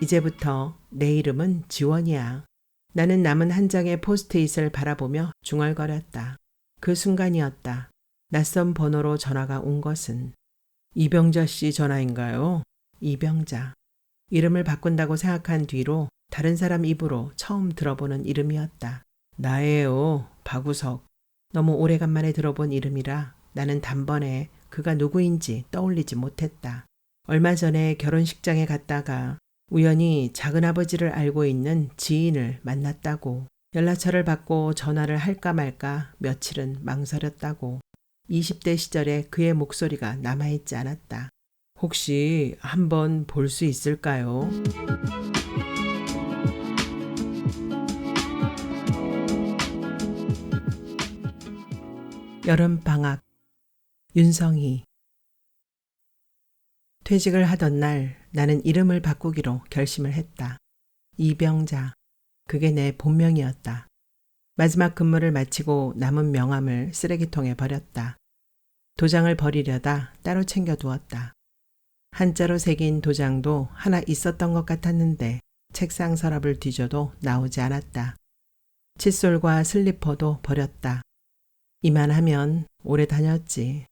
이제부터 내 이름은 지원이야. 나는 남은 한 장의 포스트잇을 바라보며 중얼거렸다. 그 순간이었다. 낯선 번호로 전화가 온 것은. 이병자 씨 전화인가요? 이병자. 이름을 바꾼다고 생각한 뒤로 다른 사람 입으로 처음 들어보는 이름이었다. 나예요. 박우석. 너무 오래간만에 들어본 이름이라 나는 단번에 그가 누구인지 떠올리지 못했다. 얼마 전에 결혼식장에 갔다가 우연히 작은아버지를 알고 있는 지인을 만났다고. 연락처를 받고 전화를 할까 말까 며칠은 망설였다고. 20대 시절에 그의 목소리가 남아있지 않았다. 혹시 한번 볼 수 있을까요? 여름방학. 윤성희. 퇴직을 하던 날 나는 이름을 바꾸기로 결심을 했다. 이병자. 그게 내 본명이었다. 마지막 근무를 마치고 남은 명함을 쓰레기통에 버렸다. 도장을 버리려다 따로 챙겨두었다. 한자로 새긴 도장도 하나 있었던 것 같았는데 책상 서랍을 뒤져도 나오지 않았다. 칫솔과 슬리퍼도 버렸다. 이만하면 오래 다녔지.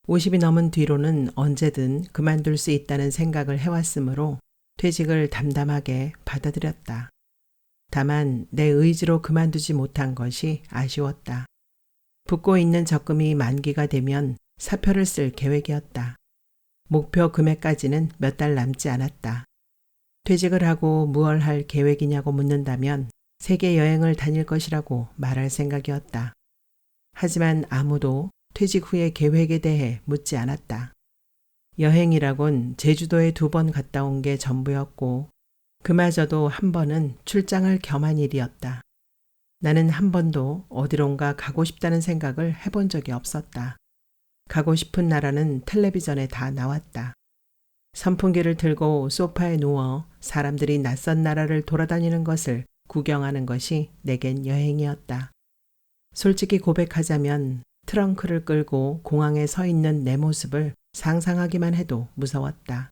50이 넘은 뒤로는 언제든 그만둘 수 있다는 생각을 해왔으므로 퇴직을 담담하게 받아들였다. 다만 내 의지로 그만두지 못한 것이 아쉬웠다. 붓고 있는 적금이 만기가 되면 사표를 쓸 계획이었다. 목표 금액까지는 몇 달 남지 않았다. 퇴직을 하고 무얼 할 계획이냐고 묻는다면 세계 여행을 다닐 것이라고 말할 생각이었다. 하지만 아무도 퇴직 후의 계획에 대해 묻지 않았다. 여행이라곤 제주도에 2번 갔다 온 게 전부였고 그마저도 한 번은 출장을 겸한 일이었다. 나는 한 번도 어디론가 가고 싶다는 생각을 해본 적이 없었다. 가고 싶은 나라는 텔레비전에 다 나왔다. 선풍기를 틀고 소파에 누워 사람들이 낯선 나라를 돌아다니는 것을 구경하는 것이 내겐 여행이었다. 솔직히 고백하자면 트렁크를 끌고 공항에 서 있는 내 모습을 상상하기만 해도 무서웠다.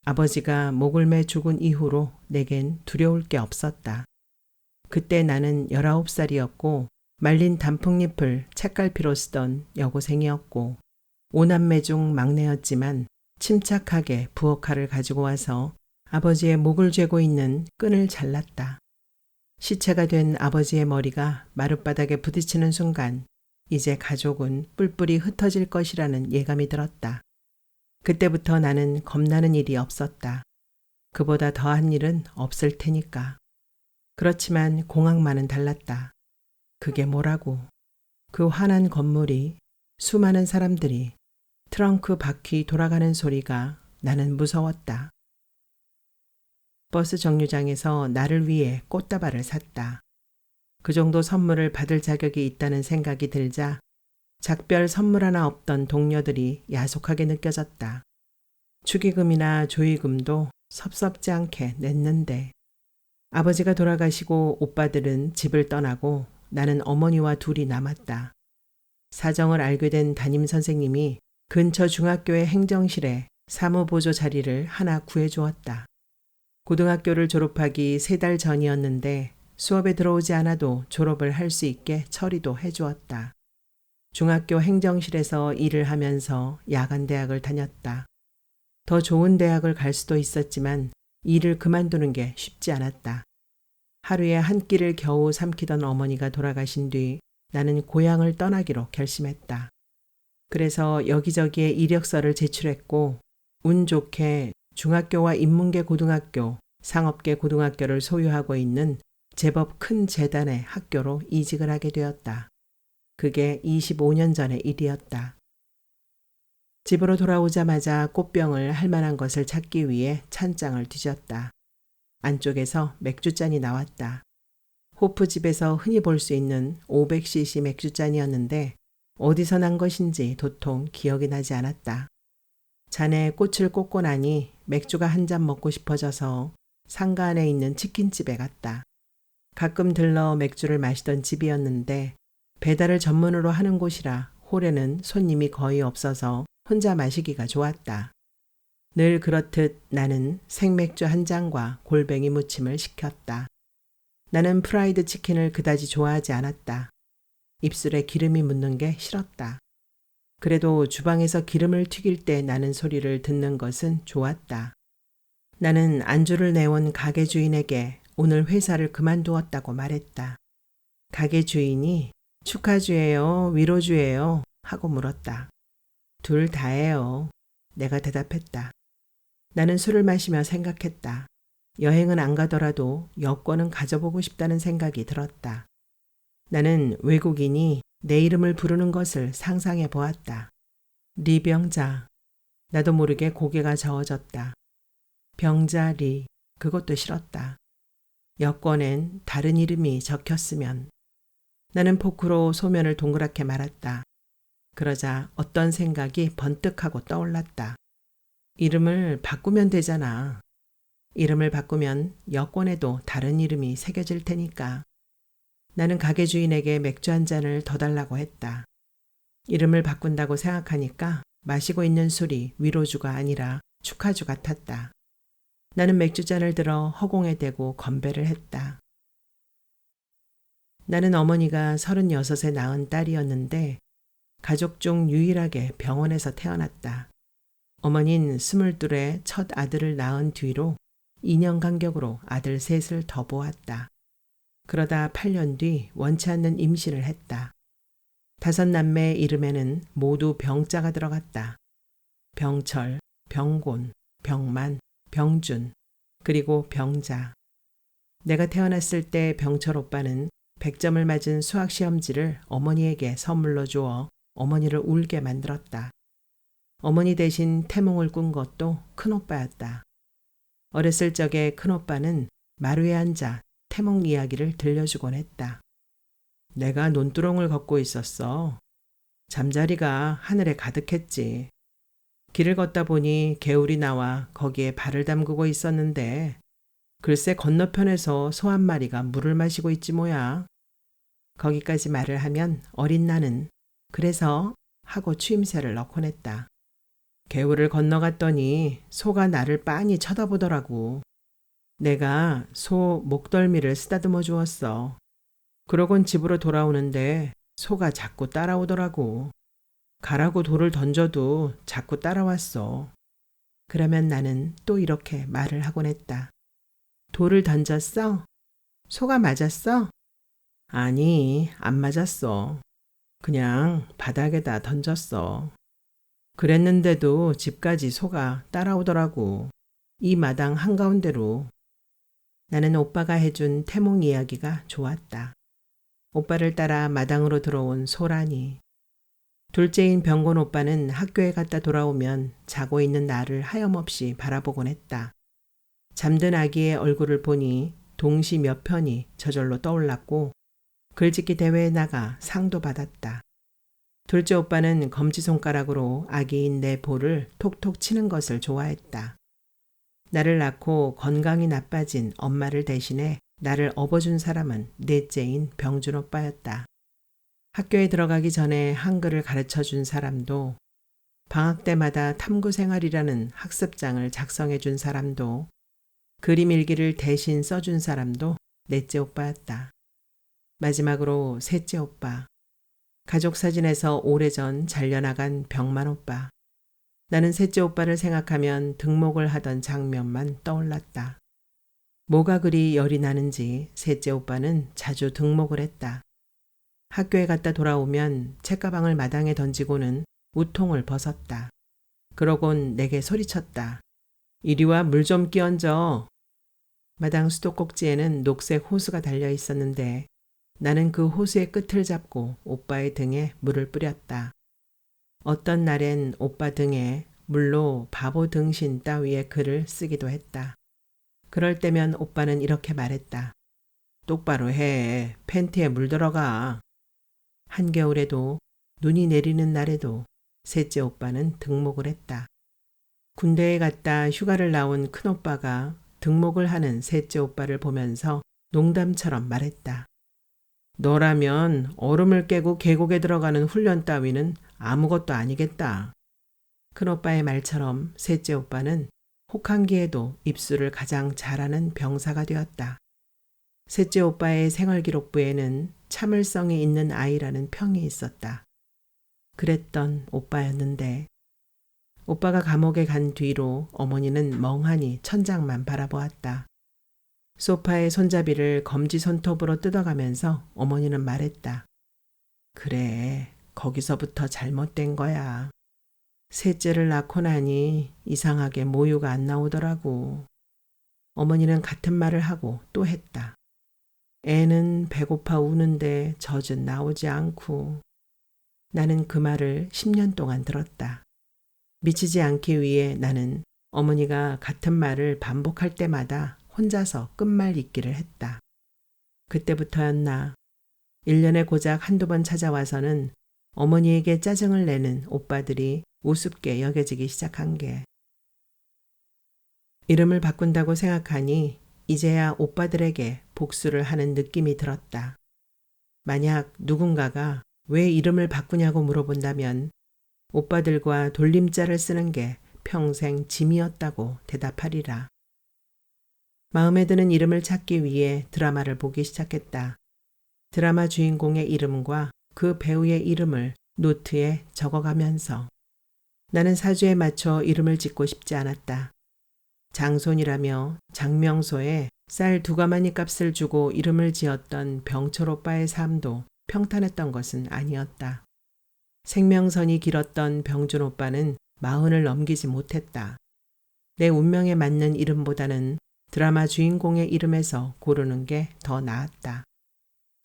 아버지가 목을 매 죽은 이후로 내겐 두려울 게 없었다. 그때 나는 19살이었고 말린 단풍잎을 책갈피로 쓰던 여고생이었고 5남매 중 막내였지만 침착하게 부엌칼을 가지고 와서 아버지의 목을 죄고 있는 끈을 잘랐다. 시체가 된 아버지의 머리가 마룻바닥에 부딪히는 순간 이제 가족은 뿔뿔이 흩어질 것이라는 예감이 들었다. 그때부터 나는 겁나는 일이 없었다. 그보다 더한 일은 없을 테니까. 그렇지만 공항만은 달랐다. 그게 뭐라고? 그 환한 건물이, 수많은 사람들이, 트렁크 바퀴 돌아가는 소리가 나는 무서웠다. 버스 정류장에서 나를 위해 꽃다발을 샀다. 그 정도 선물을 받을 자격이 있다는 생각이 들자 작별 선물 하나 없던 동료들이 야속하게 느껴졌다. 축의금이나 조의금도 섭섭지 않게 냈는데 아버지가 돌아가시고 오빠들은 집을 떠나고 나는 어머니와 둘이 남았다. 사정을 알게 된 담임선생님이 근처 중학교의 행정실에 사무보조 자리를 하나 구해주었다. 고등학교를 졸업하기 3달 전이었는데 수업에 들어오지 않아도 졸업을 할 수 있게 처리도 해주었다. 중학교 행정실에서 일을 하면서 야간대학을 다녔다. 더 좋은 대학을 갈 수도 있었지만 일을 그만두는 게 쉽지 않았다. 하루에 한 끼를 겨우 삼키던 어머니가 돌아가신 뒤 나는 고향을 떠나기로 결심했다. 그래서 여기저기에 이력서를 제출했고 운 좋게 중학교와 인문계 고등학교, 상업계 고등학교를 소유하고 있는 제법 큰 재단의 학교로 이직을 하게 되었다. 그게 25년 전의 일이었다. 집으로 돌아오자마자 꽃병을 할 만한 것을 찾기 위해 찬장을 뒤졌다. 안쪽에서 맥주잔이 나왔다. 호프집에서 흔히 볼 수 있는 500cc 맥주잔이었는데 어디서 난 것인지 도통 기억이 나지 않았다. 잔에 꽃을 꽂고 나니 맥주가 한 잔 먹고 싶어져서 상가 안에 있는 치킨집에 갔다. 가끔 들러 맥주를 마시던 집이었는데 배달을 전문으로 하는 곳이라 홀에는 손님이 거의 없어서 혼자 마시기가 좋았다. 늘 그렇듯 나는 생맥주 한 잔과 골뱅이 무침을 시켰다. 나는 프라이드 치킨을 그다지 좋아하지 않았다. 입술에 기름이 묻는 게 싫었다. 그래도 주방에서 기름을 튀길 때 나는 소리를 듣는 것은 좋았다. 나는 안주를 내온 가게 주인에게 오늘 회사를 그만두었다고 말했다. 가게 주인이 축하주예요, 위로주예요 하고 물었다. 둘 다예요. 내가 대답했다. 나는 술을 마시며 생각했다. 여행은 안 가더라도 여권은 가져보고 싶다는 생각이 들었다. 나는 외국인이 내 이름을 부르는 것을 상상해 보았다. 리병자. 나도 모르게 고개가 저어졌다. 병자 리. 그것도 싫었다. 여권엔 다른 이름이 적혔으면. 나는 포크로 소면을 동그랗게 말았다. 그러자 어떤 생각이 번뜩하고 떠올랐다. 이름을 바꾸면 되잖아. 이름을 바꾸면 여권에도 다른 이름이 새겨질 테니까. 나는 가게 주인에게 맥주 한 잔을 더 달라고 했다. 이름을 바꾼다고 생각하니까 마시고 있는 술이 위로주가 아니라 축하주 같았다. 나는 맥주잔을 들어 허공에 대고 건배를 했다. 나는 어머니가 36에 낳은 딸이었는데 가족 중 유일하게 병원에서 태어났다. 어머니는 22에 첫 아들을 낳은 뒤로 2년 간격으로 아들 셋을 더 보았다. 그러다 8년 뒤 원치 않는 임신을 했다. 5남매의 이름에는 모두 병자가 들어갔다. 병철, 병곤, 병만, 병준, 그리고 병자. 내가 태어났을 때 병철 오빠는 100점을 맞은 수학시험지를 어머니에게 선물로 주어 어머니를 울게 만들었다. 어머니 대신 태몽을 꾼 것도 큰오빠였다. 어렸을 적에 큰오빠는 마루에 앉아 태몽 이야기를 들려주곤 했다. 내가 논두렁을 걷고 있었어. 잠자리가 하늘에 가득했지. 길을 걷다 보니 개울이 나와 거기에 발을 담그고 있었는데 글쎄 건너편에서 소 한 마리가 물을 마시고 있지 뭐야. 거기까지 말을 하면 어린 나는 그래서 하고 추임새를 넣곤 했다. 개울을 건너갔더니 소가 나를 빤히 쳐다보더라고. 내가 소 목덜미를 쓰다듬어 주었어. 그러곤 집으로 돌아오는데 소가 자꾸 따라오더라고. 가라고 돌을 던져도 자꾸 따라왔어. 그러면 나는 또 이렇게 말을 하곤 했다. 돌을 던졌어? 소가 맞았어? 아니, 안 맞았어. 그냥 바닥에다 던졌어. 그랬는데도 집까지 소가 따라오더라고. 이 마당 한가운데로. 나는 오빠가 해준 태몽 이야기가 좋았다. 오빠를 따라 마당으로 들어온 소라니. 둘째인 병곤 오빠는 학교에 갔다 돌아오면 자고 있는 나를 하염없이 바라보곤 했다. 잠든 아기의 얼굴을 보니 동시 몇 편이 저절로 떠올랐고 글짓기 대회에 나가 상도 받았다. 둘째 오빠는 검지손가락으로 아기인 내 볼을 톡톡 치는 것을 좋아했다. 나를 낳고 건강이 나빠진 엄마를 대신해 나를 업어준 사람은 넷째인 병준 오빠였다. 학교에 들어가기 전에 한글을 가르쳐준 사람도, 방학 때마다 탐구생활이라는 학습장을 작성해준 사람도, 그림 일기를 대신 써준 사람도 넷째 오빠였다. 마지막으로 셋째 오빠. 가족 사진에서 오래전 잘려나간 병만 오빠. 나는 셋째 오빠를 생각하면 등목을 하던 장면만 떠올랐다. 뭐가 그리 열이 나는지 셋째 오빠는 자주 등목을 했다. 학교에 갔다 돌아오면 책가방을 마당에 던지고는 우통을 벗었다. 그러곤 내게 소리쳤다. 이리 와 물 좀 끼얹어. 마당 수도꼭지에는 녹색 호수가 달려 있었는데 나는 그 호수의 끝을 잡고 오빠의 등에 물을 뿌렸다. 어떤 날엔 오빠 등에 물로 바보 등신 따위의 글을 쓰기도 했다. 그럴 때면 오빠는 이렇게 말했다. 똑바로 해. 팬티에 물 들어가. 한겨울에도 눈이 내리는 날에도 셋째 오빠는 등목을 했다. 군대에 갔다 휴가를 나온 큰오빠가 등목을 하는 셋째 오빠를 보면서 농담처럼 말했다. 너라면 얼음을 깨고 계곡에 들어가는 훈련 따위는 아무것도 아니겠다. 큰오빠의 말처럼 셋째 오빠는 혹한기에도 입술을 가장 잘하는 병사가 되었다. 셋째 오빠의 생활기록부에는 참을성이 있는 아이라는 평이 있었다. 그랬던 오빠였는데 오빠가 감옥에 간 뒤로 어머니는 멍하니 천장만 바라보았다. 소파의 손잡이를 검지 손톱으로 뜯어가면서 어머니는 말했다. 그래, 거기서부터 잘못된 거야. 셋째를 낳고 나니 이상하게 모유가 안 나오더라고. 어머니는 같은 말을 하고 또 했다. 애는 배고파 우는데 젖은 나오지 않고. 나는 그 말을 10년 동안 들었다. 미치지 않기 위해 나는 어머니가 같은 말을 반복할 때마다 혼자서 끝말 잇기를 했다. 그때부터였나 1년에 고작 한두 번 찾아와서는 어머니에게 짜증을 내는 오빠들이 우습게 여겨지기 시작한 게. 이름을 바꾼다고 생각하니 이제야 오빠들에게 복수를 하는 느낌이 들었다. 만약 누군가가 왜 이름을 바꾸냐고 물어본다면 오빠들과 돌림자를 쓰는 게 평생 짐이었다고 대답하리라. 마음에 드는 이름을 찾기 위해 드라마를 보기 시작했다. 드라마 주인공의 이름과 그 배우의 이름을 노트에 적어가면서 나는 사주에 맞춰 이름을 짓고 싶지 않았다. 장손이라며 장명소에 쌀 2가마니 값을 주고 이름을 지었던 병철 오빠의 삶도 평탄했던 것은 아니었다. 생명선이 길었던 병준 오빠는 40을 넘기지 못했다. 내 운명에 맞는 이름보다는 드라마 주인공의 이름에서 고르는 게 더 나았다.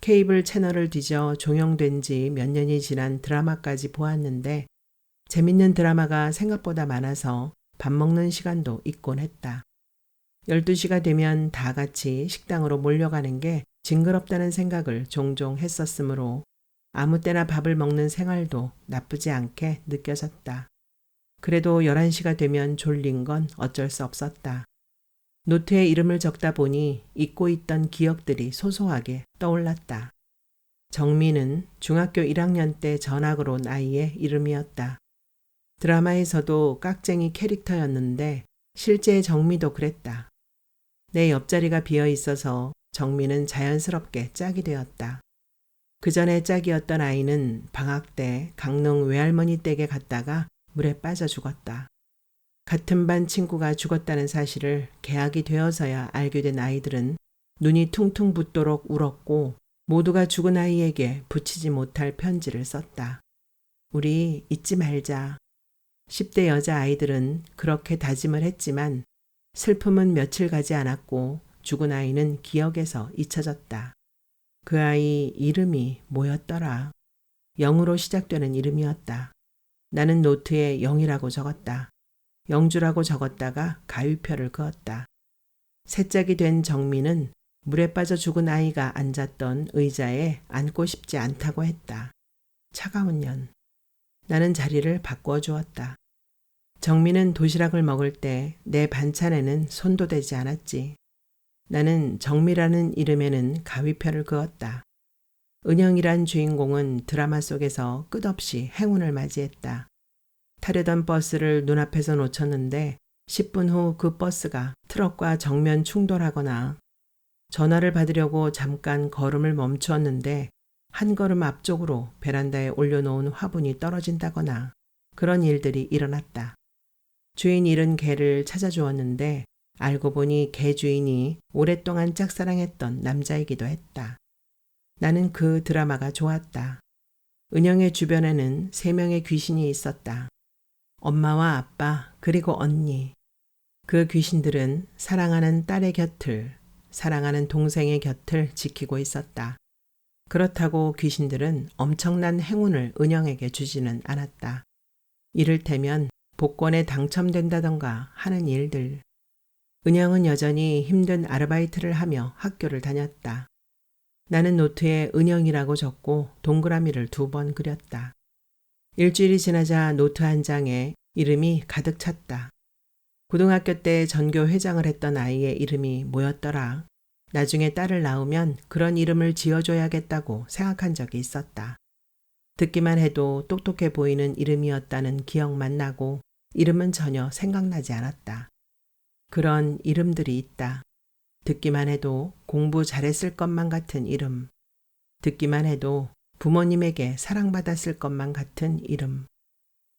케이블 채널을 뒤져 종영된 지 몇 년이 지난 드라마까지 보았는데 재밌는 드라마가 생각보다 많아서 밥 먹는 시간도 있곤 했다. 12시가 되면 다 같이 식당으로 몰려가는 게 징그럽다는 생각을 종종 했었으므로 아무 때나 밥을 먹는 생활도 나쁘지 않게 느껴졌다. 그래도 11시가 되면 졸린 건 어쩔 수 없었다. 노트에 이름을 적다 보니 잊고 있던 기억들이 소소하게 떠올랐다. 정민은 중학교 1학년 때 전학을 온 아이의 이름이었다. 드라마에서도 깍쟁이 캐릭터였는데 실제 정미도 그랬다. 내 옆자리가 비어 있어서 정미는 자연스럽게 짝이 되었다. 그 전에 짝이었던 아이는 방학 때 강릉 외할머니 댁에 갔다가 물에 빠져 죽었다. 같은 반 친구가 죽었다는 사실을 개학이 되어서야 알게 된 아이들은 눈이 퉁퉁 붓도록 울었고 모두가 죽은 아이에게 붙이지 못할 편지를 썼다. 우리 잊지 말자. 10대 여자아이들은 그렇게 다짐을 했지만 슬픔은 며칠 가지 않았고 죽은 아이는 기억에서 잊혀졌다. 그 아이 이름이 뭐였더라? 영으로 시작되는 이름이었다. 나는 노트에 영이라고 적었다. 영주라고 적었다가 가위표를 그었다. 새짝이 된 정민은 물에 빠져 죽은 아이가 앉았던 의자에 앉고 싶지 않다고 했다. 차가운 년. 나는 자리를 바꾸어 주었다. 정민은 도시락을 먹을 때 내 반찬에는 손도 대지 않았지. 나는 정미라는 이름에는 가위표를 그었다. 은영이란 주인공은 드라마 속에서 끝없이 행운을 맞이했다. 타려던 버스를 눈앞에서 놓쳤는데 10분 후 그 버스가 트럭과 정면 충돌하거나 전화를 받으려고 잠깐 걸음을 멈추었는데 한 걸음 앞쪽으로 베란다에 올려놓은 화분이 떨어진다거나 그런 일들이 일어났다. 주인 잃은 개를 찾아주었는데 알고 보니 개 주인이 오랫동안 짝사랑했던 남자이기도 했다. 나는 그 드라마가 좋았다. 은영의 주변에는 3명의 귀신이 있었다. 엄마와 아빠 그리고 언니. 그 귀신들은 사랑하는 딸의 곁을, 사랑하는 동생의 곁을 지키고 있었다. 그렇다고 귀신들은 엄청난 행운을 은영에게 주지는 않았다. 이를테면 복권에 당첨된다던가 하는 일들. 은영은 여전히 힘든 아르바이트를 하며 학교를 다녔다. 나는 노트에 은영이라고 적고 동그라미를 2번 그렸다. 일주일이 지나자 노트 한 장에 이름이 가득 찼다. 고등학교 때 전교 회장을 했던 아이의 이름이 뭐였더라? 나중에 딸을 낳으면 그런 이름을 지어줘야겠다고 생각한 적이 있었다. 듣기만 해도 똑똑해 보이는 이름이었다는 기억만 나고 이름은 전혀 생각나지 않았다. 그런 이름들이 있다. 듣기만 해도 공부 잘했을 것만 같은 이름. 듣기만 해도 부모님에게 사랑받았을 것만 같은 이름.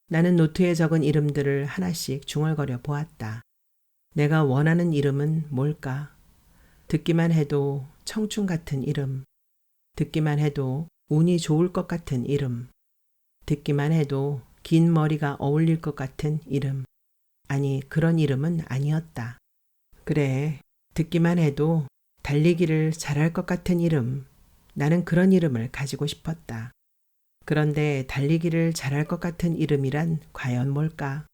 나는 노트에 적은 이름들을 하나씩 중얼거려 보았다. 내가 원하는 이름은 뭘까? 듣기만 해도 청춘 같은 이름. 듣기만 해도 운이 좋을 것 같은 이름. 듣기만 해도 긴 머리가 어울릴 것 같은 이름. 아니, 그런 이름은 아니었다. 그래, 듣기만 해도 달리기를 잘할 것 같은 이름. 나는 그런 이름을 가지고 싶었다. 그런데 달리기를 잘할 것 같은 이름이란 과연 뭘까?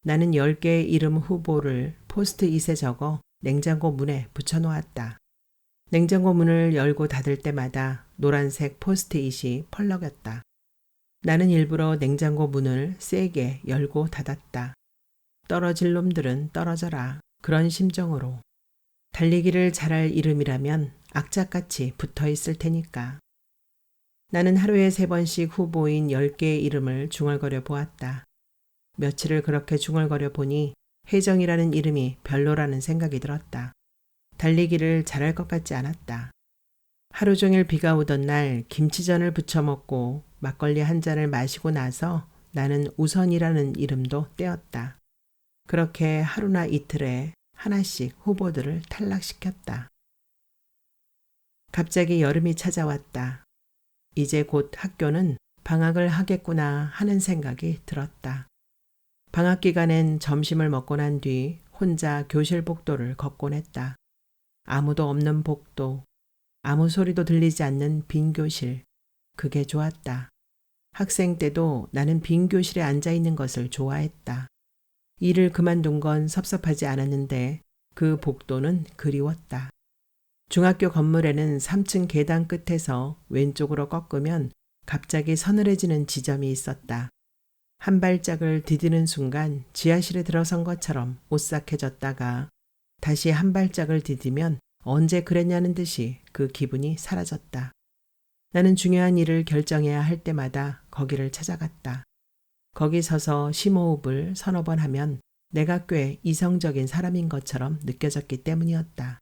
나는 10개의 이름 후보를 포스트잇에 적어 냉장고 문에 붙여놓았다. 냉장고 문을 열고 닫을 때마다 노란색 포스트잇이 펄럭였다. 나는 일부러 냉장고 문을 세게 열고 닫았다. 떨어질 놈들은 떨어져라. 그런 심정으로. 달리기를 잘할 이름이라면 악착같이 붙어 있을 테니까. 나는 하루에 3번씩 후보인 10개의 이름을 중얼거려 보았다. 며칠을 그렇게 중얼거려 보니 혜정이라는 이름이 별로라는 생각이 들었다. 달리기를 잘할 것 같지 않았다. 하루 종일 비가 오던 날 김치전을 부쳐 먹고 막걸리 한 잔을 마시고 나서 나는 우선이라는 이름도 떼었다. 그렇게 하루나 이틀에 하나씩 후보들을 탈락시켰다. 갑자기 여름이 찾아왔다. 이제 곧 학교는 방학을 하겠구나 하는 생각이 들었다. 방학 기간엔 점심을 먹고 난 뒤 혼자 교실 복도를 걷곤 했다. 아무도 없는 복도, 아무 소리도 들리지 않는 빈 교실. 그게 좋았다. 학생 때도 나는 빈 교실에 앉아 있는 것을 좋아했다. 일을 그만둔 건 섭섭하지 않았는데 그 복도는 그리웠다. 중학교 건물에는 3층 계단 끝에서 왼쪽으로 꺾으면 갑자기 서늘해지는 지점이 있었다. 한 발짝을 디디는 순간 지하실에 들어선 것처럼 오싹해졌다가 다시 한 발짝을 디디면 언제 그랬냐는 듯이 그 기분이 사라졌다. 나는 중요한 일을 결정해야 할 때마다 거기를 찾아갔다. 거기 서서 심호흡을 서너 번 하면 내가 꽤 이성적인 사람인 것처럼 느껴졌기 때문이었다.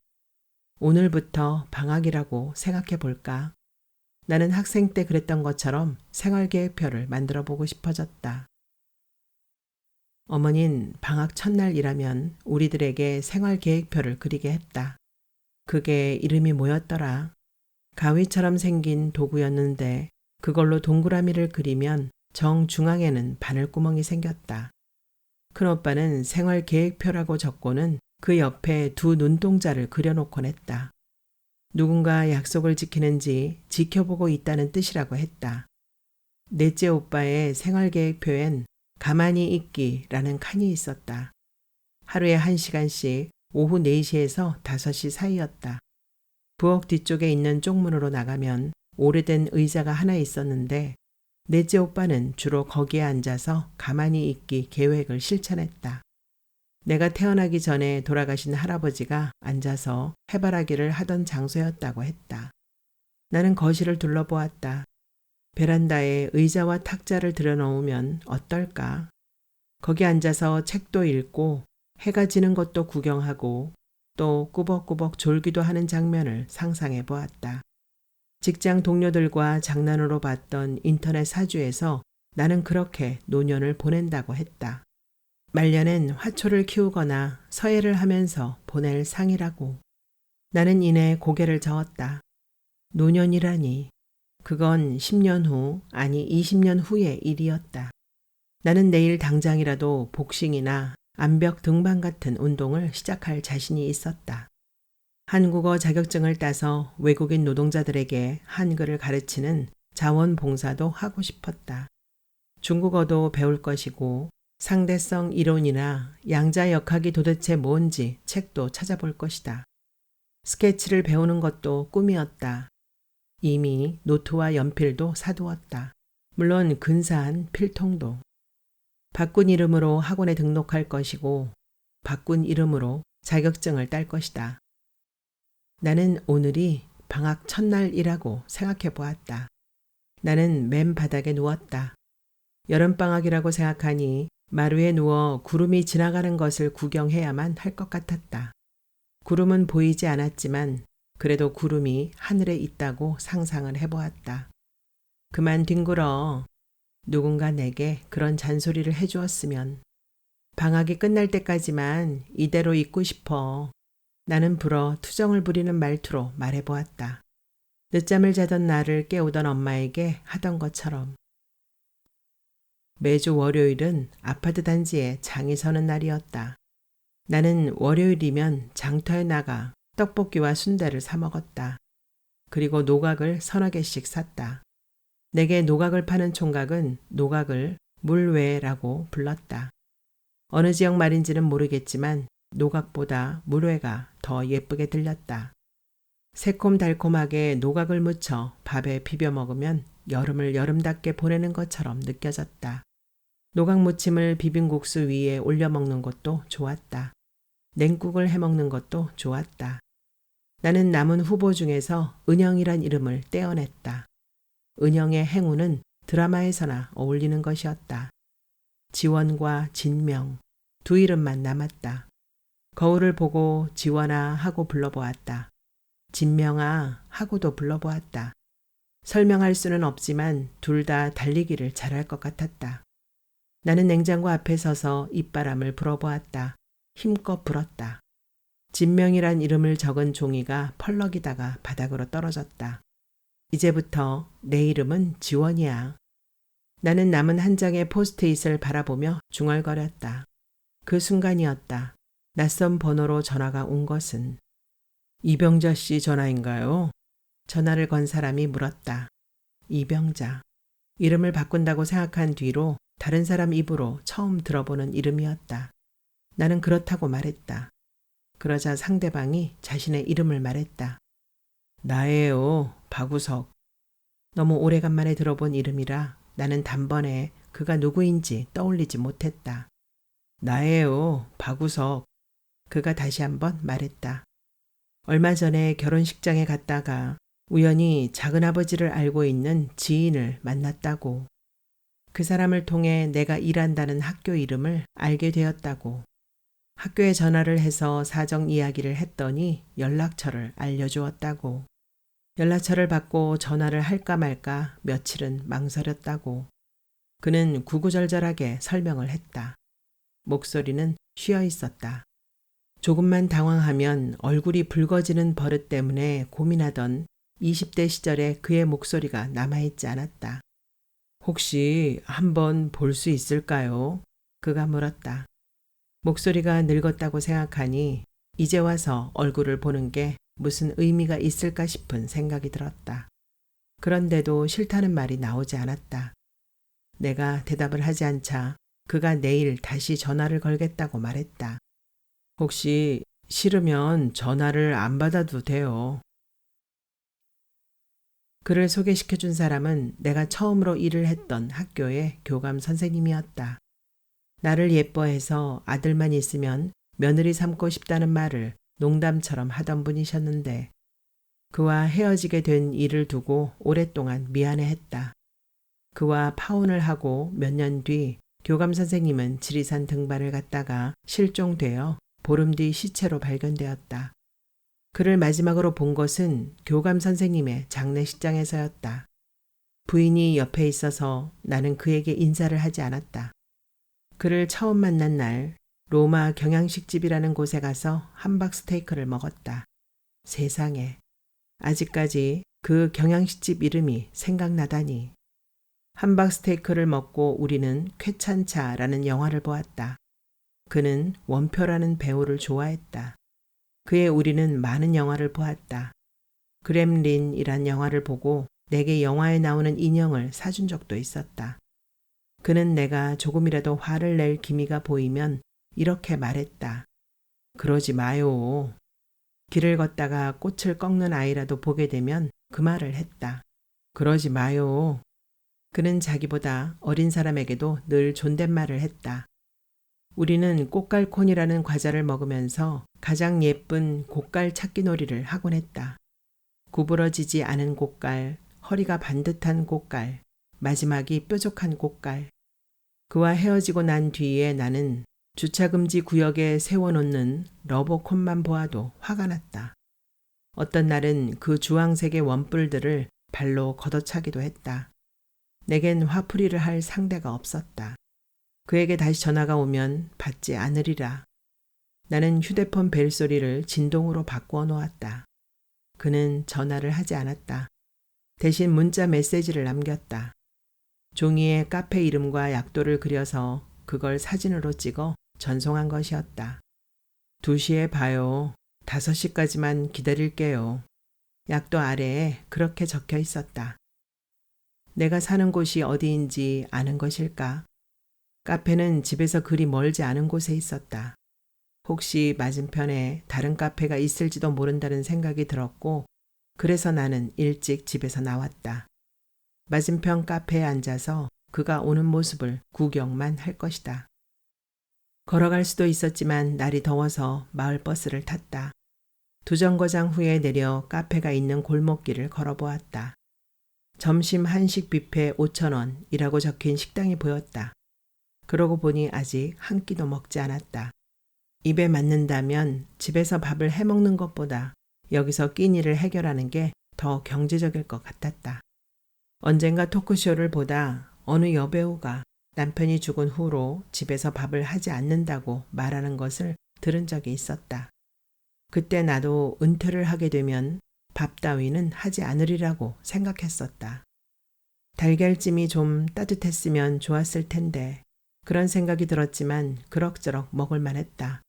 오늘부터 방학이라고 생각해 볼까? 나는 학생 때 그랬던 것처럼 생활계획표를 만들어 보고 싶어졌다. 어머닌 방학 첫날이라면 우리들에게 생활계획표를 그리게 했다. 그게 이름이 뭐였더라? 가위처럼 생긴 도구였는데 그걸로 동그라미를 그리면 정중앙에는 바늘구멍이 생겼다. 큰오빠는 생활계획표라고 적고는 그 옆에 두 눈동자를 그려놓곤 했다. 누군가 약속을 지키는지 지켜보고 있다는 뜻이라고 했다. 넷째 오빠의 생활계획표엔 가만히 있기라는 칸이 있었다. 하루에 1시간씩 오후 4시에서 5시 사이였다. 부엌 뒤쪽에 있는 쪽문으로 나가면 오래된 의자가 하나 있었는데 넷째 오빠는 주로 거기에 앉아서 가만히 있기 계획을 실천했다. 내가 태어나기 전에 돌아가신 할아버지가 앉아서 해바라기를 하던 장소였다고 했다. 나는 거실을 둘러보았다. 베란다에 의자와 탁자를 들여놓으면 어떨까? 거기 앉아서 책도 읽고 해가 지는 것도 구경하고 또 꾸벅꾸벅 졸기도 하는 장면을 상상해 보았다. 직장 동료들과 장난으로 봤던 인터넷 사주에서 나는 그렇게 노년을 보낸다고 했다. 말년엔 화초를 키우거나 서예를 하면서 보낼 상이라고. 나는 이내 고개를 저었다. 노년이라니. 그건 10년 후, 아니 20년 후의 일이었다. 나는 내일 당장이라도 복싱이나 암벽 등반 같은 운동을 시작할 자신이 있었다. 한국어 자격증을 따서 외국인 노동자들에게 한글을 가르치는 자원봉사도 하고 싶었다. 중국어도 배울 것이고 상대성 이론이나 양자역학이 도대체 뭔지 책도 찾아볼 것이다. 스케치를 배우는 것도 꿈이었다. 이미 노트와 연필도 사두었다. 물론 근사한 필통도. 바꾼 이름으로 학원에 등록할 것이고 바꾼 이름으로 자격증을 딸 것이다. 나는 오늘이 방학 첫날이라고 생각해 보았다. 나는 맨 바닥에 누웠다. 여름방학이라고 생각하니 마루에 누워 구름이 지나가는 것을 구경해야만 할 것 같았다. 구름은 보이지 않았지만 그래도 구름이 하늘에 있다고 상상을 해보았다. 그만 뒹굴어. 누군가 내게 그런 잔소리를 해주었으면. 방학이 끝날 때까지만 이대로 있고 싶어. 나는 불어 투정을 부리는 말투로 말해보았다. 늦잠을 자던 나를 깨우던 엄마에게 하던 것처럼. 매주 월요일은 아파트 단지에 장이 서는 날이었다. 나는 월요일이면 장터에 나가 떡볶이와 순대를 사 먹었다. 그리고 노각을 서너 개씩 샀다. 내게 노각을 파는 총각은 노각을 물회라고 불렀다. 어느 지역 말인지는 모르겠지만 노각보다 물회가 더 예쁘게 들렸다. 새콤달콤하게 노각을 묻혀 밥에 비벼 먹으면 여름을 여름답게 보내는 것처럼 느껴졌다. 노각 무침을 비빔국수 위에 올려 먹는 것도 좋았다. 냉국을 해 먹는 것도 좋았다. 나는 남은 후보 중에서 은영이란 이름을 떼어냈다. 은영의 행운은 드라마에서나 어울리는 것이었다. 지원과 진명, 두 이름만 남았다. 거울을 보고 지원아 하고 불러보았다. 진명아 하고도 불러보았다. 설명할 수는 없지만 둘 다 달리기를 잘할 것 같았다. 나는 냉장고 앞에 서서 입바람을 불어보았다. 힘껏 불었다. 진명이란 이름을 적은 종이가 펄럭이다가 바닥으로 떨어졌다. 이제부터 내 이름은 지원이야. 나는 남은 한 장의 포스트잇을 바라보며 중얼거렸다. 그 순간이었다. 낯선 번호로 전화가 온 것은. 이병자 씨 전화인가요? 전화를 건 사람이 물었다. 이병자. 이름을 바꾼다고 생각한 뒤로 다른 사람 입으로 처음 들어보는 이름이었다. 나는 그렇다고 말했다. 그러자 상대방이 자신의 이름을 말했다. 나예요, 박우석. 너무 오래간만에 들어본 이름이라 나는 단번에 그가 누구인지 떠올리지 못했다. 나예요, 박우석. 그가 다시 한번 말했다. 얼마 전에 결혼식장에 갔다가 우연히 작은아버지를 알고 있는 지인을 만났다고. 그 사람을 통해 내가 일한다는 학교 이름을 알게 되었다고. 학교에 전화를 해서 사정 이야기를 했더니 연락처를 알려주었다고. 연락처를 받고 전화를 할까 말까 며칠은 망설였다고. 그는 구구절절하게 설명을 했다. 목소리는 쉬어 있었다. 조금만 당황하면 얼굴이 붉어지는 버릇 때문에 고민하던 20대 시절의 그의 목소리가 남아있지 않았다. 혹시 한번 볼 수 있을까요? 그가 물었다. 목소리가 늙었다고 생각하니 이제 와서 얼굴을 보는 게 무슨 의미가 있을까 싶은 생각이 들었다. 그런데도 싫다는 말이 나오지 않았다. 내가 대답을 하지 않자 그가 내일 다시 전화를 걸겠다고 말했다. 혹시 싫으면 전화를 안 받아도 돼요. 그를 소개시켜준 사람은 내가 처음으로 일을 했던 학교의 교감 선생님이었다. 나를 예뻐해서 아들만 있으면 며느리 삼고 싶다는 말을 농담처럼 하던 분이셨는데 그와 헤어지게 된 일을 두고 오랫동안 미안해했다. 그와 파혼을 하고 몇 년 뒤 교감 선생님은 지리산 등반을 갔다가 실종되어 보름 뒤 시체로 발견되었다. 그를 마지막으로 본 것은 교감 선생님의 장례식장에서였다. 부인이 옆에 있어서 나는 그에게 인사를 하지 않았다. 그를 처음 만난 날 로마 경양식집이라는 곳에 가서 함박 스테이크를 먹었다. 세상에, 아직까지 그 경양식집 이름이 생각나다니. 함박 스테이크를 먹고 우리는 쾌찬차라는 영화를 보았다. 그는 원표라는 배우를 좋아했다. 그의 우리는 많은 영화를 보았다. 그렘린이란 영화를 보고 내게 영화에 나오는 인형을 사준 적도 있었다. 그는 내가 조금이라도 화를 낼 기미가 보이면 이렇게 말했다. 그러지 마요. 길을 걷다가 꽃을 꺾는 아이라도 보게 되면 그 말을 했다. 그러지 마요. 그는 자기보다 어린 사람에게도 늘 존댓말을 했다. 우리는 꽃갈콘이라는 과자를 먹으면서 가장 예쁜 꽃갈 찾기 놀이를 하곤 했다. 구부러지지 않은 꽃갈, 허리가 반듯한 꽃갈, 마지막이 뾰족한 꽃갈. 그와 헤어지고 난 뒤에 나는 주차금지 구역에 세워놓는 러버콘만 보아도 화가 났다. 어떤 날은 그 주황색의 원뿔들을 발로 걷어차기도 했다. 내겐 화풀이를 할 상대가 없었다. 그에게 다시 전화가 오면 받지 않으리라. 나는 휴대폰 벨소리를 진동으로 바꾸어 놓았다. 그는 전화를 하지 않았다. 대신 문자 메시지를 남겼다. 종이에 카페 이름과 약도를 그려서 그걸 사진으로 찍어 전송한 것이었다. 2시에 봐요. 5시까지만 기다릴게요. 약도 아래에 그렇게 적혀 있었다. 내가 사는 곳이 어디인지 아는 것일까? 카페는 집에서 그리 멀지 않은 곳에 있었다. 혹시 맞은편에 다른 카페가 있을지도 모른다는 생각이 들었고, 그래서 나는 일찍 집에서 나왔다. 맞은편 카페에 앉아서 그가 오는 모습을 구경만 할 것이다. 걸어갈 수도 있었지만 날이 더워서 마을 버스를 탔다. 2정거장 후에 내려 카페가 있는 골목길을 걸어보았다. 점심 한식 뷔페 5,000원이라고 적힌 식당이 보였다. 그러고 보니 아직 한 끼도 먹지 않았다. 입에 맞는다면 집에서 밥을 해먹는 것보다 여기서 끼니를 해결하는 게 더 경제적일 것 같았다. 언젠가 토크쇼를 보다 어느 여배우가 남편이 죽은 후로 집에서 밥을 하지 않는다고 말하는 것을 들은 적이 있었다. 그때 나도 은퇴를 하게 되면 밥 따위는 하지 않으리라고 생각했었다. 달걀찜이 좀 따뜻했으면 좋았을 텐데 그런 생각이 들었지만 그럭저럭 먹을 만했다.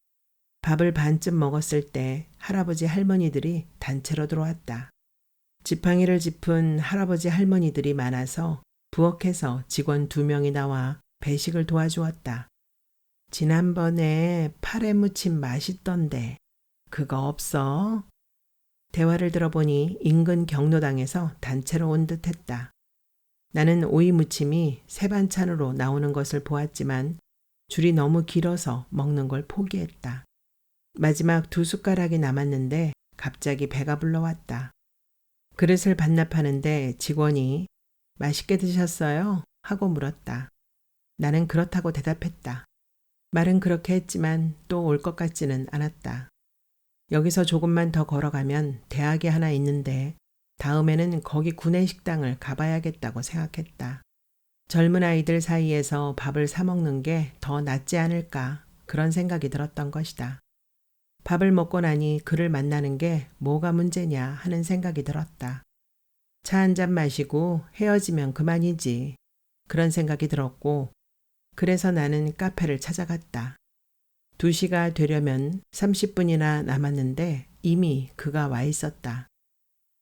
밥을 반쯤 먹었을 때 할아버지 할머니들이 단체로 들어왔다. 지팡이를 짚은 할아버지 할머니들이 많아서 부엌에서 직원 2명이 나와 배식을 도와주었다. 지난번에 파래 무침 맛있던데 그거 없어? 대화를 들어보니 인근 경로당에서 단체로 온 듯했다. 나는 오이 무침이 새 반찬으로 나오는 것을 보았지만 줄이 너무 길어서 먹는 걸 포기했다. 마지막 2숟가락이 남았는데 갑자기 배가 불러왔다. 그릇을 반납하는데 직원이 맛있게 드셨어요? 하고 물었다. 나는 그렇다고 대답했다. 말은 그렇게 했지만 또 올 것 같지는 않았다. 여기서 조금만 더 걸어가면 대학이 하나 있는데 다음에는 거기 구내식당을 가봐야겠다고 생각했다. 젊은 아이들 사이에서 밥을 사 먹는 게 더 낫지 않을까 그런 생각이 들었던 것이다. 밥을 먹고 나니 그를 만나는 게 뭐가 문제냐 하는 생각이 들었다. 차 한 잔 마시고 헤어지면 그만이지. 그런 생각이 들었고 그래서 나는 카페를 찾아갔다. 2시가 되려면 30분이나 남았는데 이미 그가 와 있었다.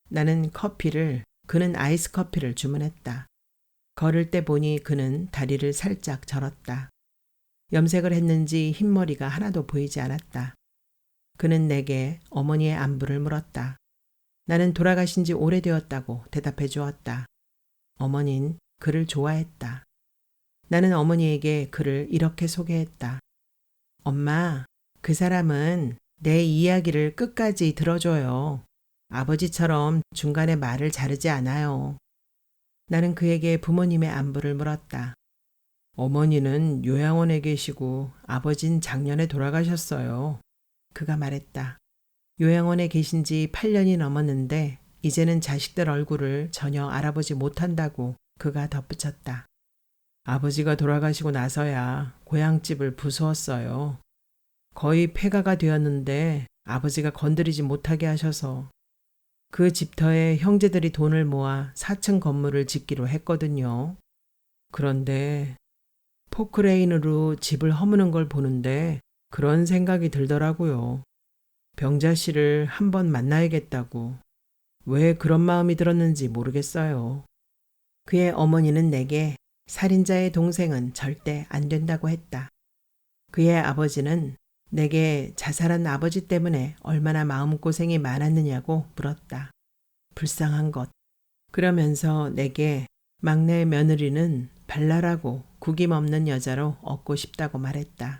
나는 커피를, 그는 아이스 커피를 주문했다. 걸을 때 보니 그는 다리를 살짝 절었다. 염색을 했는지 흰머리가 하나도 보이지 않았다. 그는 내게 어머니의 안부를 물었다. 나는 돌아가신 지 오래되었다고 대답해 주었다. 어머닌 그를 좋아했다. 나는 어머니에게 그를 이렇게 소개했다. 엄마, 그 사람은 내 이야기를 끝까지 들어줘요. 아버지처럼 중간에 말을 자르지 않아요. 나는 그에게 부모님의 안부를 물었다. 어머니는 요양원에 계시고 아버진 작년에 돌아가셨어요. 그가 말했다. 요양원에 계신 지 8년이 넘었는데 이제는 자식들 얼굴을 전혀 알아보지 못한다고 그가 덧붙였다. 아버지가 돌아가시고 나서야 고향집을 부수었어요. 거의 폐가가 되었는데 아버지가 건드리지 못하게 하셔서 그 집터에 형제들이 돈을 모아 4층 건물을 짓기로 했거든요. 그런데 포크레인으로 집을 허무는 걸 보는데 그런 생각이 들더라고요. 병자 씨를 한번 만나야겠다고. 왜 그런 마음이 들었는지 모르겠어요. 그의 어머니는 내게 살인자의 동생은 절대 안 된다고 했다. 그의 아버지는 내게 자살한 아버지 때문에 얼마나 마음고생이 많았느냐고 물었다. 불쌍한 것. 그러면서 내게 막내 며느리는 발랄하고 구김없는 여자로 얻고 싶다고 말했다.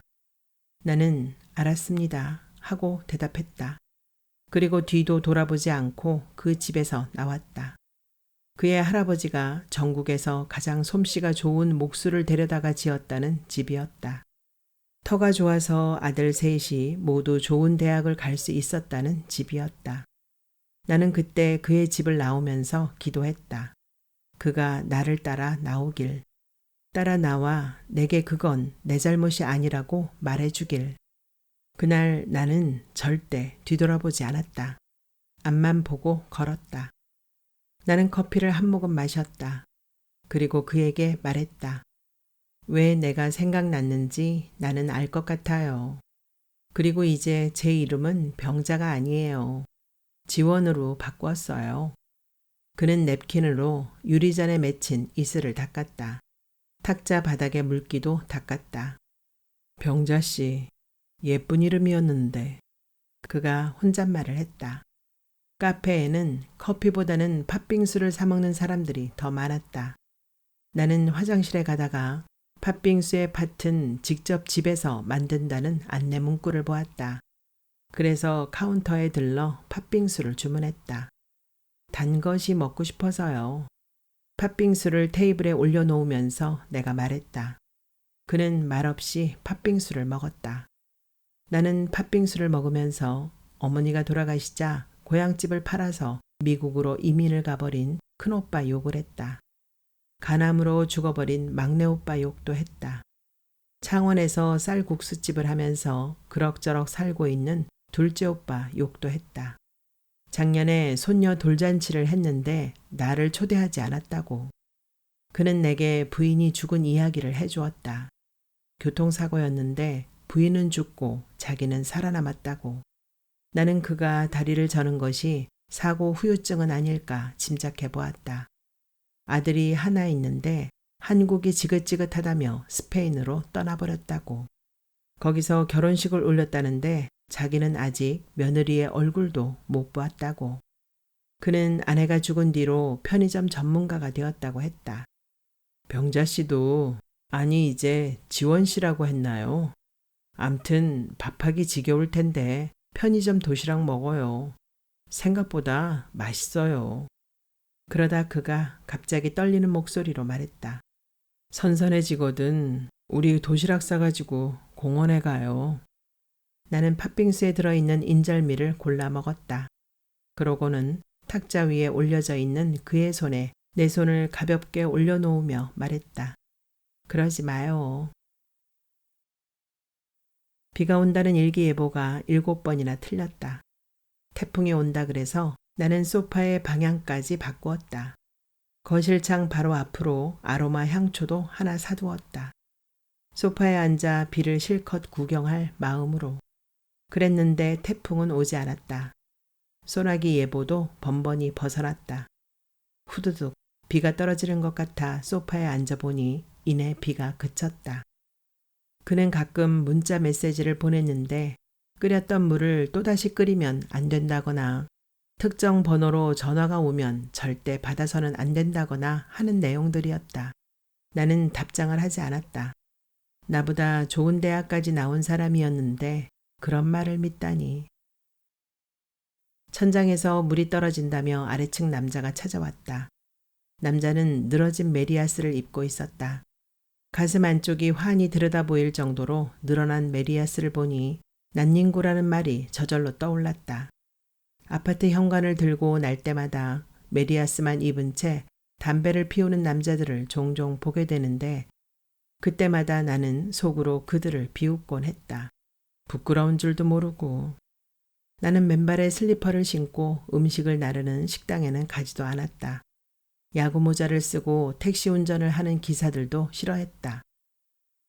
나는 알았습니다 하고 대답했다. 그리고 뒤도 돌아보지 않고 그 집에서 나왔다. 그의 할아버지가 전국에서 가장 솜씨가 좋은 목수를 데려다가 지었다는 집이었다. 터가 좋아서 아들 셋이 모두 좋은 대학을 갈 수 있었다는 집이었다. 나는 그때 그의 집을 나오면서 기도했다. 그가 나를 따라 나오길. 따라 나와 내게 그건 내 잘못이 아니라고 말해주길. 그날 나는 절대 뒤돌아보지 않았다. 앞만 보고 걸었다. 나는 커피를 한 모금 마셨다. 그리고 그에게 말했다. 왜 내가 생각났는지 나는 알 것 같아요. 그리고 이제 제 이름은 병자가 아니에요. 지원으로 바꾸었어요. 그는 냅킨으로 유리잔에 맺힌 이슬을 닦았다. 탁자 바닥에 물기도 닦았다. 병자씨, 예쁜 이름이었는데. 그가 혼잣말을 했다. 카페에는 커피보다는 팥빙수를 사 먹는 사람들이 더 많았다. 나는 화장실에 가다가 팥빙수의 팥은 직접 집에서 만든다는 안내 문구를 보았다. 그래서 카운터에 들러 팥빙수를 주문했다. 단 것이 먹고 싶어서요. 팥빙수를 테이블에 올려놓으면서 내가 말했다. 그는 말없이 팥빙수를 먹었다. 나는 팥빙수를 먹으면서 어머니가 돌아가시자 고향집을 팔아서 미국으로 이민을 가버린 큰오빠 욕을 했다. 간암으로 죽어버린 막내오빠 욕도 했다. 창원에서 쌀국수집을 하면서 그럭저럭 살고 있는 둘째 오빠 욕도 했다. 작년에 손녀 돌잔치를 했는데 나를 초대하지 않았다고. 그는 내게 부인이 죽은 이야기를 해주었다. 교통사고였는데 부인은 죽고 자기는 살아남았다고. 나는 그가 다리를 저는 것이 사고 후유증은 아닐까 짐작해 보았다. 아들이 하나 있는데 한국이 지긋지긋하다며 스페인으로 떠나버렸다고. 거기서 결혼식을 올렸다는데 자기는 아직 며느리의 얼굴도 못 보았다고. 그는 아내가 죽은 뒤로 편의점 전문가가 되었다고 했다. 병자 씨도 아니 이제 지원 씨라고 했나요? 암튼 밥하기 지겨울 텐데 편의점 도시락 먹어요. 생각보다 맛있어요. 그러다 그가 갑자기 떨리는 목소리로 말했다. 선선해지거든 우리 도시락 싸가지고 공원에 가요. 나는 팥빙수에 들어있는 인절미를 골라 먹었다. 그러고는 탁자 위에 올려져 있는 그의 손에 내 손을 가볍게 올려놓으며 말했다. 그러지 마요. 비가 온다는 일기예보가 7번이나 틀렸다. 태풍이 온다 그래서 나는 소파의 방향까지 바꾸었다. 거실창 바로 앞으로 아로마 향초도 하나 사두었다. 소파에 앉아 비를 실컷 구경할 마음으로. 그랬는데 태풍은 오지 않았다. 소나기 예보도 번번이 벗어났다. 후두둑 비가 떨어지는 것 같아 소파에 앉아보니 이내 비가 그쳤다. 그는 가끔 문자 메시지를 보냈는데 끓였던 물을 또다시 끓이면 안 된다거나 특정 번호로 전화가 오면 절대 받아서는 안 된다거나 하는 내용들이었다. 나는 답장을 하지 않았다. 나보다 좋은 대학까지 나온 사람이었는데 그런 말을 믿다니. 천장에서 물이 떨어진다며 아래층 남자가 찾아왔다. 남자는 늘어진 메리아스를 입고 있었다. 가슴 안쪽이 환히 들여다 보일 정도로 늘어난 메리아스를 보니 난닝구라는 말이 저절로 떠올랐다. 아파트 현관을 들고 날 때마다 메리아스만 입은 채 담배를 피우는 남자들을 종종 보게 되는데 그때마다 나는 속으로 그들을 비웃곤 했다. 부끄러운 줄도 모르고. 나는 맨발에 슬리퍼를 신고 음식을 나르는 식당에는 가지도 않았다. 야구 모자를 쓰고 택시 운전을 하는 기사들도 싫어했다.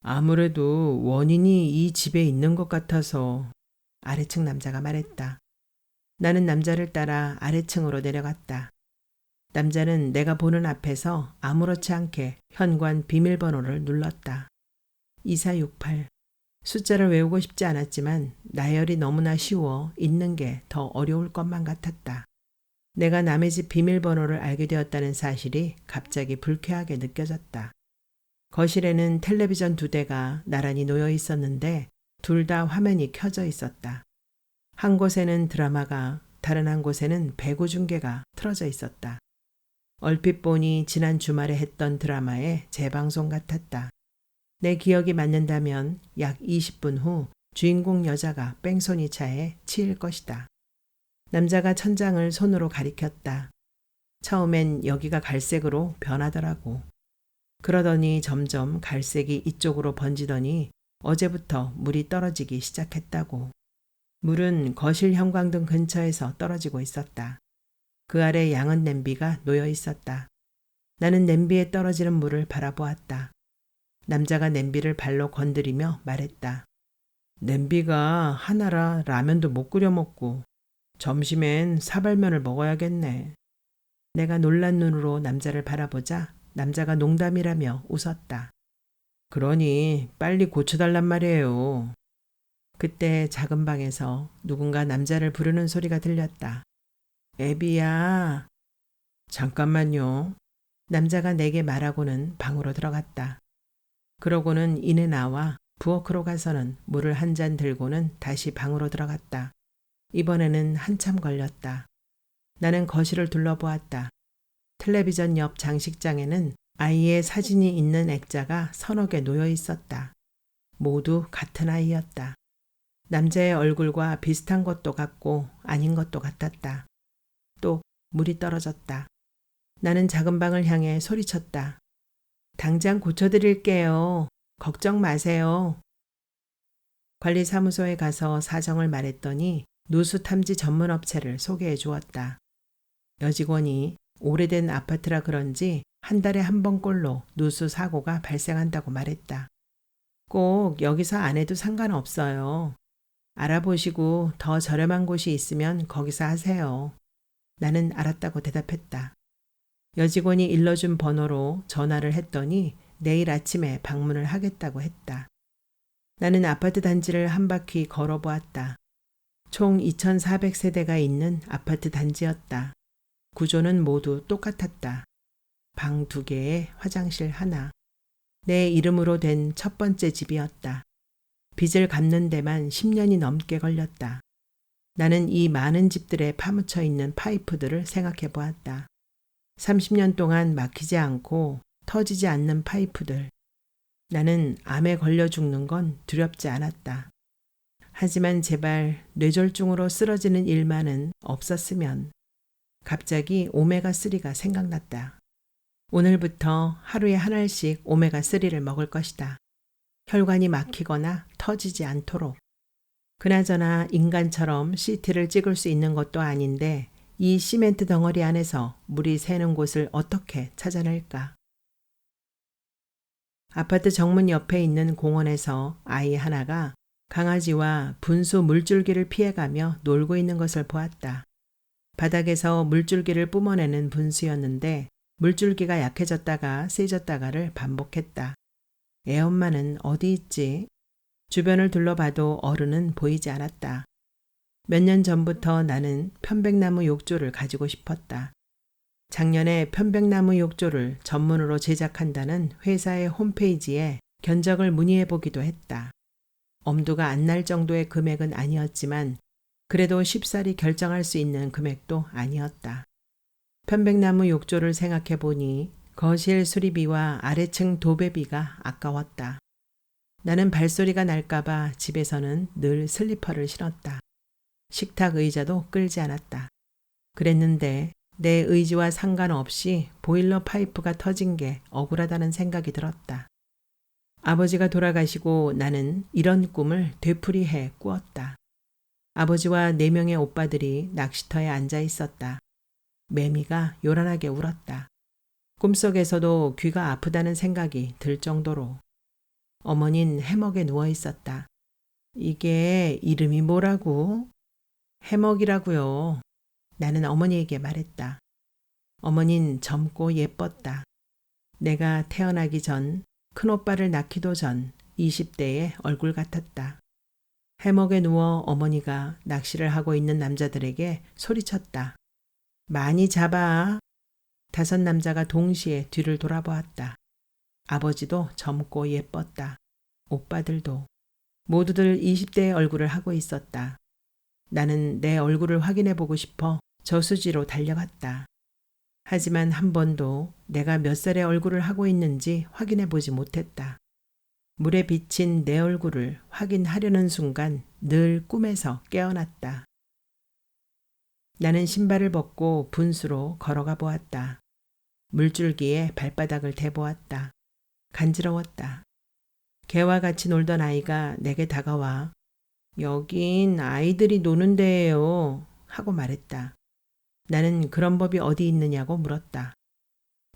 아무래도 원인이 이 집에 있는 것 같아서 아래층 남자가 말했다. 나는 남자를 따라 아래층으로 내려갔다. 남자는 내가 보는 앞에서 아무렇지 않게 현관 비밀번호를 눌렀다. 2468. 숫자를 외우고 싶지 않았지만 나열이 너무나 쉬워 잊는 게 더 어려울 것만 같았다. 내가 남의 집 비밀번호를 알게 되었다는 사실이 갑자기 불쾌하게 느껴졌다. 거실에는 텔레비전 2대가 나란히 놓여 있었는데 둘 다 화면이 켜져 있었다. 한 곳에는 드라마가, 다른 한 곳에는 배구 중계가 틀어져 있었다. 얼핏 보니 지난 주말에 했던 드라마의 재방송 같았다. 내 기억이 맞는다면 약 20분 후 주인공 여자가 뺑소니 차에 치일 것이다. 남자가 천장을 손으로 가리켰다. 처음엔 여기가 갈색으로 변하더라고. 그러더니 점점 갈색이 이쪽으로 번지더니 어제부터 물이 떨어지기 시작했다고. 물은 거실 형광등 근처에서 떨어지고 있었다. 그 아래 양은 냄비가 놓여 있었다. 나는 냄비에 떨어지는 물을 바라보았다. 남자가 냄비를 발로 건드리며 말했다. 냄비가 하나라 라면도 못 끓여 먹고 점심엔 사발면을 먹어야겠네. 내가 놀란 눈으로 남자를 바라보자 남자가 농담이라며 웃었다. 그러니 빨리 고쳐달란 말이에요. 그때 작은 방에서 누군가 남자를 부르는 소리가 들렸다. 애비야. 잠깐만요. 남자가 내게 말하고는 방으로 들어갔다. 그러고는 이내 나와 부엌으로 가서는 물을 한 잔 들고는 다시 방으로 들어갔다. 이번에는 한참 걸렸다. 나는 거실을 둘러보았다. 텔레비전 옆 장식장에는 아이의 사진이 있는 액자가 서너 개 놓여 있었다. 모두 같은 아이였다. 남자의 얼굴과 비슷한 것도 같고 아닌 것도 같았다. 또 물이 떨어졌다. 나는 작은 방을 향해 소리쳤다. 당장 고쳐드릴게요. 걱정 마세요. 관리사무소에 가서 사정을 말했더니 누수 탐지 전문 업체를 소개해 주었다. 여직원이 오래된 아파트라 그런지 한 달에 한 번꼴로 누수 사고가 발생한다고 말했다. 꼭 여기서 안 해도 상관없어요. 알아보시고 더 저렴한 곳이 있으면 거기서 하세요. 나는 알았다고 대답했다. 여직원이 일러준 번호로 전화를 했더니 내일 아침에 방문을 하겠다고 했다. 나는 아파트 단지를 한 바퀴 걸어보았다. 총 2,400세대가 있는 아파트 단지였다. 구조는 모두 똑같았다. 방 2개에 화장실 하나. 내 이름으로 된 첫 번째 집이었다. 빚을 갚는 데만 10년이 넘게 걸렸다. 나는 이 많은 집들에 파묻혀 있는 파이프들을 생각해 보았다. 30년 동안 막히지 않고 터지지 않는 파이프들. 나는 암에 걸려 죽는 건 두렵지 않았다. 하지만 제발 뇌졸중으로 쓰러지는 일만은 없었으면. 갑자기 오메가3가 생각났다. 오늘부터 하루에 한 알씩 오메가3를 먹을 것이다. 혈관이 막히거나 터지지 않도록. 그나저나 인간처럼 CT를 찍을 수 있는 것도 아닌데 이 시멘트 덩어리 안에서 물이 새는 곳을 어떻게 찾아낼까? 아파트 정문 옆에 있는 공원에서 아이 하나가 강아지와 분수 물줄기를 피해가며 놀고 있는 것을 보았다. 바닥에서 물줄기를 뿜어내는 분수였는데 물줄기가 약해졌다가 세졌다가를 반복했다. 애엄마는 어디 있지? 주변을 둘러봐도 어른은 보이지 않았다. 몇 년 전부터 나는 편백나무 욕조를 가지고 싶었다. 작년에 편백나무 욕조를 전문으로 제작한다는 회사의 홈페이지에 견적을 문의해 보기도 했다. 엄두가 안 날 정도의 금액은 아니었지만 그래도 쉽사리 결정할 수 있는 금액도 아니었다. 편백나무 욕조를 생각해 보니 거실 수리비와 아래층 도배비가 아까웠다. 나는 발소리가 날까봐 집에서는 늘 슬리퍼를 신었다. 식탁 의자도 끌지 않았다. 그랬는데 내 의지와 상관없이 보일러 파이프가 터진 게 억울하다는 생각이 들었다. 아버지가 돌아가시고 나는 이런 꿈을 되풀이해 꾸었다. 아버지와 4명의 오빠들이 낚시터에 앉아 있었다. 매미가 요란하게 울었다. 꿈속에서도 귀가 아프다는 생각이 들 정도로. 어머닌 해먹에 누워 있었다. 이게 이름이 뭐라고? 해먹이라고요. 나는 어머니에게 말했다. 어머닌 젊고 예뻤다. 내가 태어나기 전, 큰오빠를 낳기도 전 20대의 얼굴 같았다. 해먹에 누워 어머니가 낚시를 하고 있는 남자들에게 소리쳤다. 많이 잡아. 5 남자가 동시에 뒤를 돌아보았다. 아버지도 젊고 예뻤다. 오빠들도. 모두들 20대의 얼굴을 하고 있었다. 나는 내 얼굴을 확인해 보고 싶어 저수지로 달려갔다. 하지만 한 번도 내가 몇 살의 얼굴을 하고 있는지 확인해 보지 못했다. 물에 비친 내 얼굴을 확인하려는 순간 늘 꿈에서 깨어났다. 나는 신발을 벗고 분수로 걸어가 보았다. 물줄기에 발바닥을 대보았다. 간지러웠다. 개와 같이 놀던 아이가 내게 다가와 여긴 아이들이 노는 데예요 하고 말했다. 나는 그런 법이 어디 있느냐고 물었다.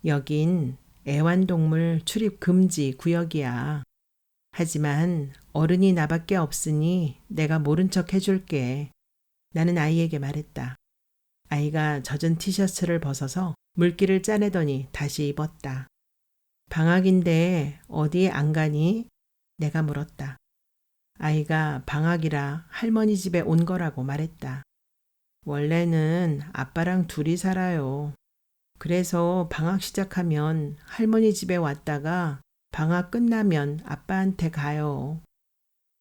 여긴 애완동물 출입 금지 구역이야. 하지만 어른이 나밖에 없으니 내가 모른 척 해줄게. 나는 아이에게 말했다. 아이가 젖은 티셔츠를 벗어서 물기를 짜내더니 다시 입었다. 방학인데 어디 안 가니? 내가 물었다. 아이가 방학이라 할머니 집에 온 거라고 말했다. 원래는 아빠랑 둘이 살아요. 그래서 방학 시작하면 할머니 집에 왔다가 방학 끝나면 아빠한테 가요.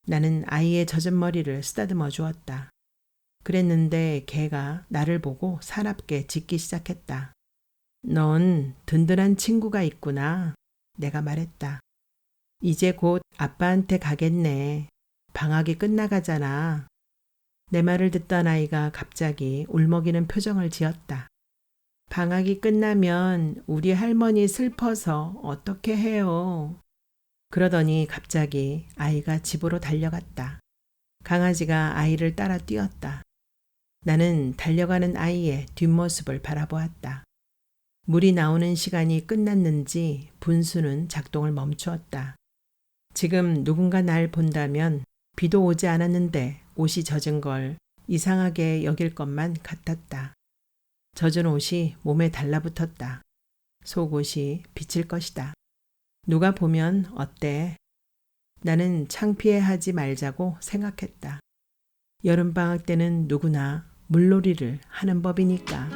나는 아이의 젖은 머리를 쓰다듬어 주었다. 그랬는데 걔가 나를 보고 사납게 짖기 시작했다. 넌 든든한 친구가 있구나. 내가 말했다. 이제 곧 아빠한테 가겠네. 방학이 끝나가잖아. 내 말을 듣던 아이가 갑자기 울먹이는 표정을 지었다. 방학이 끝나면 우리 할머니 슬퍼서 어떻게 해요? 그러더니 갑자기 아이가 집으로 달려갔다. 강아지가 아이를 따라 뛰었다. 나는 달려가는 아이의 뒷모습을 바라보았다. 물이 나오는 시간이 끝났는지 분수는 작동을 멈추었다. 지금 누군가 날 본다면 비도 오지 않았는데 옷이 젖은 걸 이상하게 여길 것만 같았다. 젖은 옷이 몸에 달라붙었다. 속옷이 비칠 것이다. 누가 보면 어때? 나는 창피해하지 말자고 생각했다. 여름방학 때는 누구나 물놀이를 하는 법이니까.